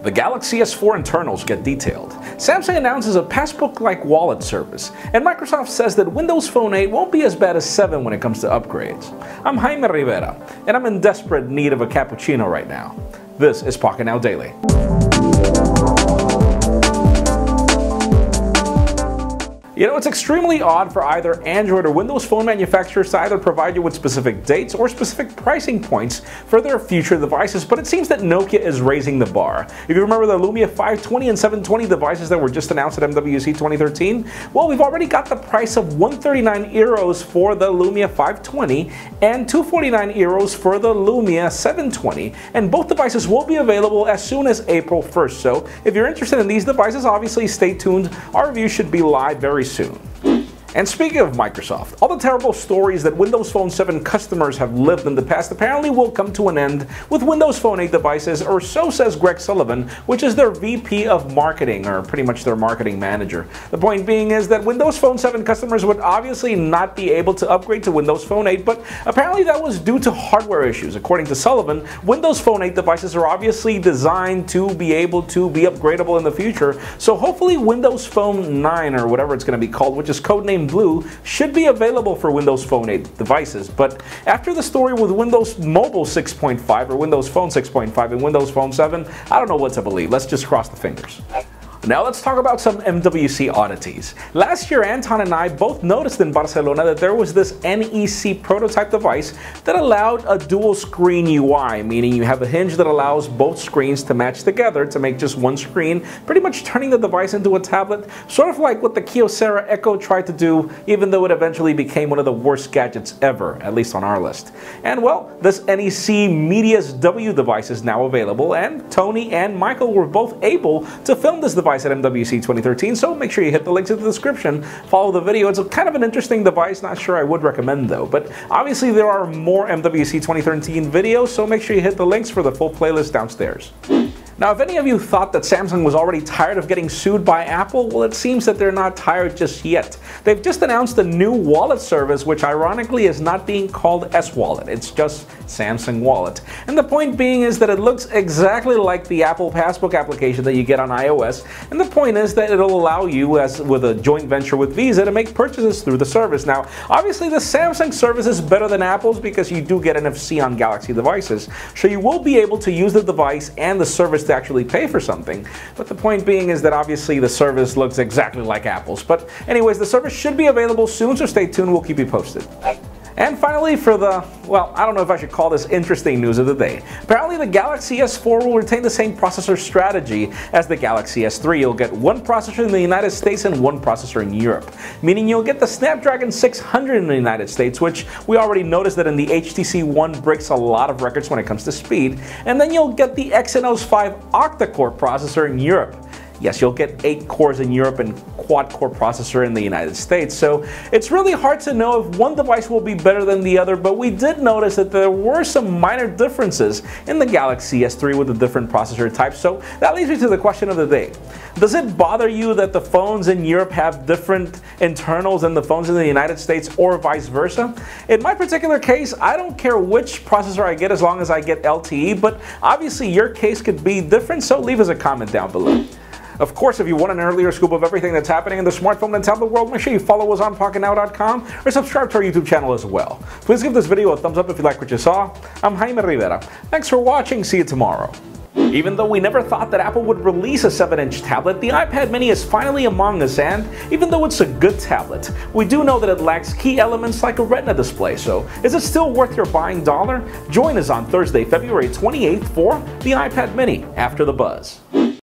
The Galaxy S4 internals get detailed. Samsung announces a Passbook-Like wallet service, and Microsoft says that Windows Phone 8 won't be as bad as 7 when it comes to upgrades. I'm Jaime Rivera, and I'm in desperate need of a cappuccino right now. This is Pocketnow Daily. You know, it's extremely odd for either Android or Windows Phone manufacturers to either provide you with specific dates or specific pricing points for their future devices, but it seems that Nokia is raising the bar. If you remember the Lumia 520 and 720 devices that were just announced at NWC 2013, well, we've already got the price of 139 euros for the Lumia 520 and 249 euros for the Lumia 720, and both devices will be available as soon as April 1st. So if you're interested in these devices, obviously stay tuned. Our review should be live very soon. And speaking of Microsoft, all the terrible stories that Windows Phone 7 customers have lived in the past apparently will come to an end with Windows Phone 8 devices, or so says Greg Sullivan, which is their VP of Marketing, or pretty much their marketing manager. The point being is that Windows Phone 7 customers would obviously not be able to upgrade to Windows Phone 8, but apparently that was due to hardware issues. According to Sullivan, Windows Phone 8 devices are obviously designed to be able to be upgradable in the future, so hopefully Windows Phone 9, or whatever it's going to be called, which is codenamed Blue, should be available for Windows Phone 8 devices. But after the story with Windows Mobile 6.5 or Windows Phone 6.5 and Windows Phone 7, I don't know what to believe. Let's just cross the fingers. Now let's talk about some NWC oddities. Last year, Anton and I both noticed in Barcelona that there was this NEC prototype device that allowed a dual screen UI, meaning you have a hinge that allows both screens to match together to make just one screen, pretty much turning the device into a tablet, sort of like what the Kyocera Echo tried to do, even though it eventually became one of the worst gadgets ever, at least on our list. And well, this NEC Medias W device is now available, and Tony and Michael were both able to film this device at NWC 2013, so make sure you hit the links in the description, follow the video. It's kind of an interesting device, not sure I would recommend though, but obviously there are more NWC 2013 videos, so make sure you hit the links for the full playlist downstairs. Now, if any of you thought that Samsung was already tired of getting sued by Apple, well, it seems that they're not tired just yet. They've just announced a new wallet service, which ironically is not being called S-Wallet. It's just Samsung Wallet. And the point being is that it looks exactly like the Apple Passbook application that you get on iOS. And the point is that it'll allow you, as with a joint venture with Visa, to make purchases through the service. Now, obviously the Samsung service is better than Apple's because you do get NFC on Galaxy devices. So you will be able to use the device and the service to actually pay for something, but the point being is that obviously the service looks exactly like Apple's. But anyways, the service should be available soon, so stay tuned, we'll keep you posted. And finally, for the, well, I don't know if I should call this interesting news of the day. Apparently the Galaxy S4 will retain the same processor strategy as the Galaxy S3. You'll get one processor in the United States and one processor in Europe, meaning you'll get the Snapdragon 600 in the United States, which we already noticed that in the HTC One breaks a lot of records when it comes to speed, and then you'll get the Exynos 5 octa-core processor in Europe. Yes, you'll get 8 cores in Europe and quad-core processor in the United States. So it's really hard to know if one device will be better than the other, but we did notice that there were some minor differences in the Galaxy S3 with the different processor types. So that leads me to the question of the day. Does it bother you that the phones in Europe have different internals than the phones in the United States, or vice versa? In my particular case, I don't care which processor I get as long as I get LTE, but obviously your case could be different, so leave us a comment down below. Of course, if you want an earlier scoop of everything that's happening in the smartphone and tablet world, make sure you follow us on Pocketnow.com or subscribe to our YouTube channel as well. Please give this video a thumbs up if you like what you saw. I'm Jaime Rivera. Thanks for watching. See you tomorrow. Even though we never thought that Apple would release a 7-inch tablet, the iPad mini is finally among us, and even though it's a good tablet, we do know that it lacks key elements like a Retina display, so is it still worth your buying dollar? Join us on Thursday, February 28th for the iPad mini After the Buzz.